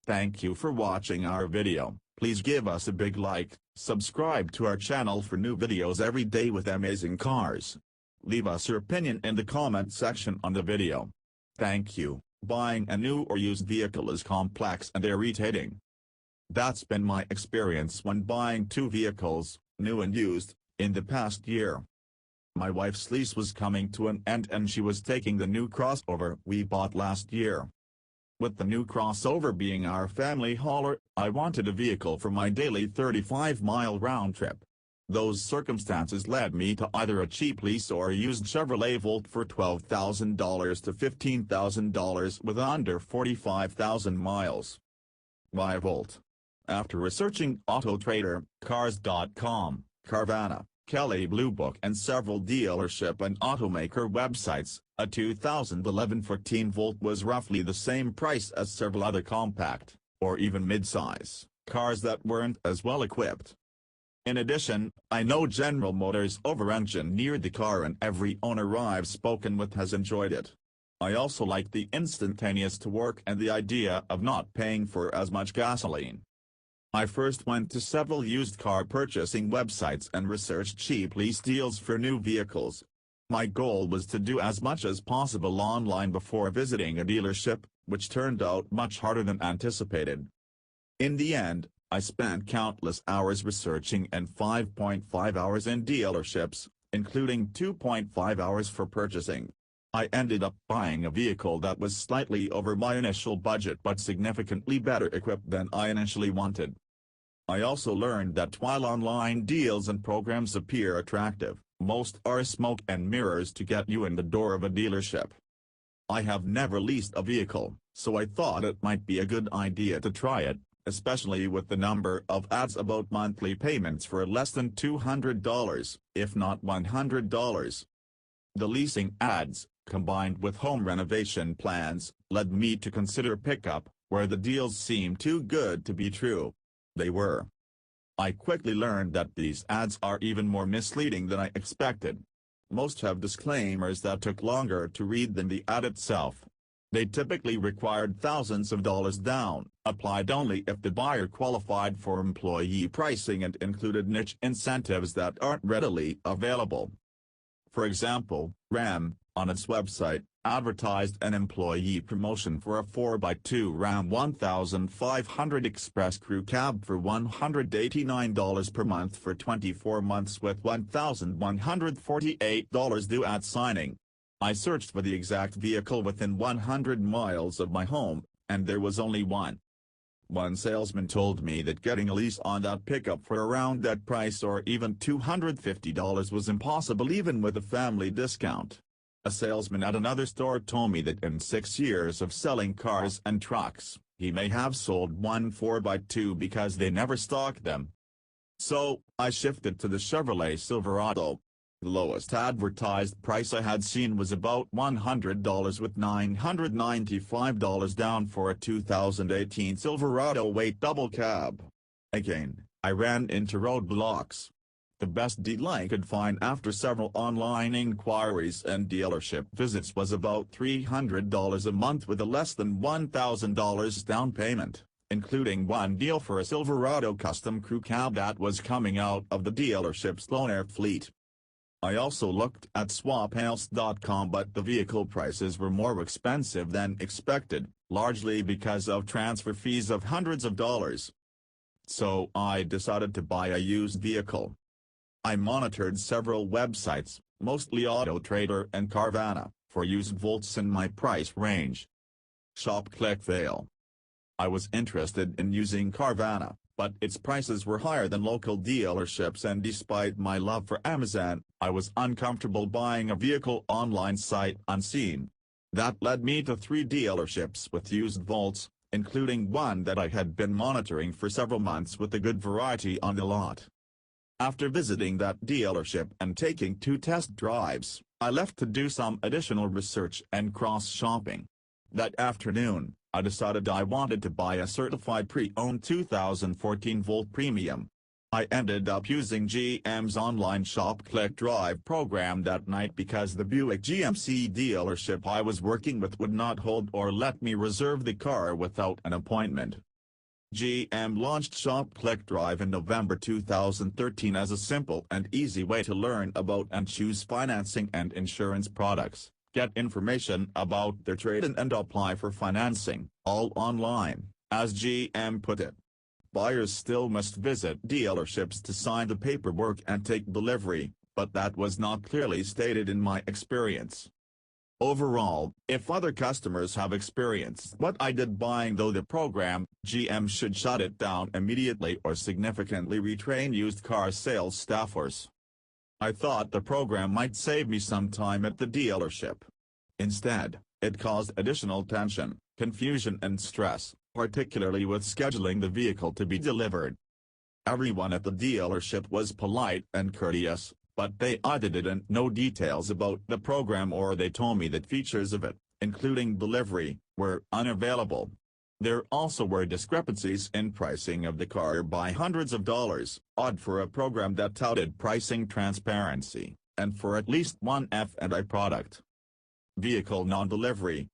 Thank you for watching our video. Please give us a big like, subscribe to our channel for new videos every day with amazing cars. Leave us your opinion in the comment section on the video. Thank you. Buying a new or used vehicle is complex and irritating. That's been my experience when buying two vehicles, new and used, in the past year. My wife's lease was coming to an end and she was taking the new crossover we bought last year. With the new crossover being our family hauler, I wanted a vehicle for my daily 35-mile round trip. Those circumstances led me to either a cheap lease or a used Chevrolet Volt for $12,000 to $15,000 with under 45,000 miles. Why Volt? After researching AutoTrader, Cars.com, Carvana, Kelley Blue Book and several dealership and automaker websites, a 2011 14 Volt was roughly the same price as several other compact, or even mid-size, cars that weren't as well equipped. In addition, I know General Motors over-engineered the car and every owner I've spoken with has enjoyed it. I also like the instantaneous to work and the idea of not paying for as much gasoline. I first went to several used car purchasing websites and researched cheap lease deals for new vehicles. My goal was to do as much as possible online before visiting a dealership, which turned out much harder than anticipated. In the end, I spent countless hours researching and 5.5 hours in dealerships, including 2.5 hours for purchasing. I ended up buying a vehicle that was slightly over my initial budget but significantly better equipped than I initially wanted. I also learned that while online deals and programs appear attractive, most are smoke and mirrors to get you in the door of a dealership. I have never leased a vehicle, so I thought it might be a good idea to try it, especially with the number of ads about monthly payments for less than $200, if not $100. The leasing ads, combined with home renovation plans, led me to consider pickup, where the deals seemed too good to be true. They were. I quickly learned that these ads are even more misleading than I expected. Most have disclaimers that took longer to read than the ad itself. They typically required thousands of dollars down, applied only if the buyer qualified for employee pricing and included niche incentives that aren't readily available. For example, Ram, on its website, advertised an employee promotion for a 4x2 Ram 1500 Express Crew Cab for $189 per month for 24 months with $1,148 due at signing. I searched for the exact vehicle within 100 miles of my home, and there was only one. One salesman told me that getting a lease on that pickup for around that price or even $250 was impossible even with a family discount. A salesman at another store told me that in 6 years of selling cars and trucks, he may have sold one 4x2 because they never stocked them. So, I shifted to the Chevrolet Silverado. The lowest advertised price I had seen was about $100 with $995 down for a 2018 Silverado weight double cab. Again, I ran into roadblocks. The best deal I could find after several online inquiries and dealership visits was about $300 a month with a less than $1,000 down payment, including one deal for a Silverado custom crew cab that was coming out of the dealership's loaner fleet. I also looked at swaphouse.com, but the vehicle prices were more expensive than expected, largely because of transfer fees of hundreds of dollars. So I decided to buy a used vehicle. I monitored several websites, mostly AutoTrader and Carvana, for used Volts in my price range. Shop click fail. I was interested in using Carvana, but its prices were higher than local dealerships, and despite my love for Amazon, I was uncomfortable buying a vehicle online sight unseen. That led me to 3 dealerships with used Volts, including one that I had been monitoring for several months with a good variety on the lot. After visiting that dealership and taking 2 test drives, I left to do some additional research and cross-shopping. That afternoon, I decided I wanted to buy a certified pre-owned 2014 Volt Premium. I ended up using GM's online shop click drive program that night because the Buick GMC dealership I was working with would not hold or let me reserve the car without an appointment. GM launched Shop Click Drive in November 2013 as a simple and easy way to learn about and choose financing and insurance products, get information about their trade-in and apply for financing, all online, as GM put it. Buyers still must visit dealerships to sign the paperwork and take delivery, but that was not clearly stated in my experience. Overall, if other customers have experienced what I did buying the program, GM should shut it down immediately or significantly retrain used car sales staffers. I thought the program might save me some time at the dealership. Instead, it caused additional tension, confusion and stress, particularly with scheduling the vehicle to be delivered. Everyone at the dealership was polite and courteous, but they either didn't know details about the program or they told me that features of it, including delivery, were unavailable. There also were discrepancies in pricing of the car by hundreds of dollars, odd for a program that touted pricing transparency, and for at least one F&I product. Vehicle non-delivery.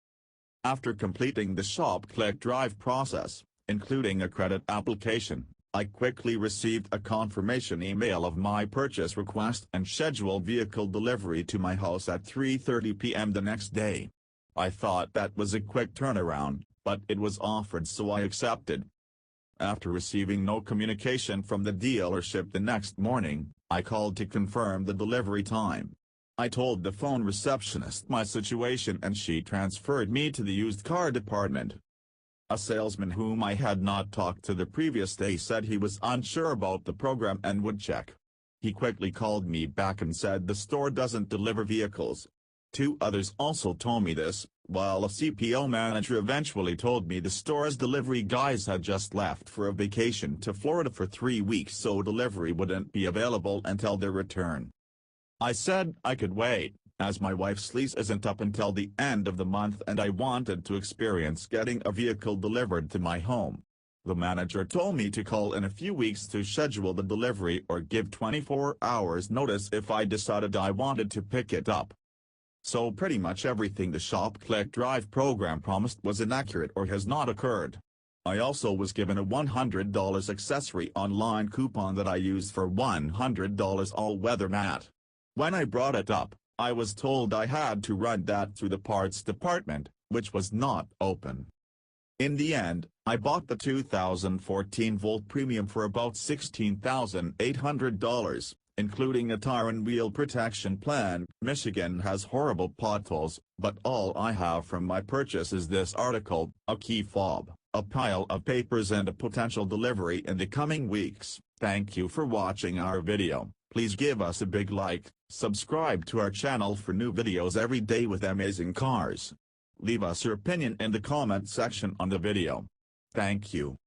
After completing the Shop Click Drive process, including a credit application, I quickly received a confirmation email of my purchase request and scheduled vehicle delivery to my house at 3:30 p.m. the next day. I thought that was a quick turnaround, but it was offered so I accepted. After receiving no communication from the dealership the next morning, I called to confirm the delivery time. I told the phone receptionist my situation and she transferred me to the used car department. A salesman whom I had not talked to the previous day said he was unsure about the program and would check. He quickly called me back and said the store doesn't deliver vehicles. Two others also told me this, while a CPO manager eventually told me the store's delivery guys had just left for a vacation to Florida for 3 weeks so delivery wouldn't be available until their return. I said I could wait, as my wife's lease isn't up until the end of the month and I wanted to experience getting a vehicle delivered to my home. The manager told me to call in a few weeks to schedule the delivery or give 24 hours notice if I decided I wanted to pick it up. So pretty much everything the Shop Click Drive program promised was inaccurate or has not occurred. I also was given a $100 accessory online coupon that I used for $100 all-weather mat. When I brought it up, I was told I had to run that through the parts department, which was not open. In the end, I bought the 2014 Volt Premium for about $16,800, including a tire and wheel protection plan. Michigan has horrible potholes, but all I have from my purchase is this article, a key fob, a pile of papers and a potential delivery in the coming weeks. Thank you for watching our video. Please give us a big like, subscribe to our channel for new videos every day with amazing cars. Leave us your opinion in the comment section on the video. Thank you.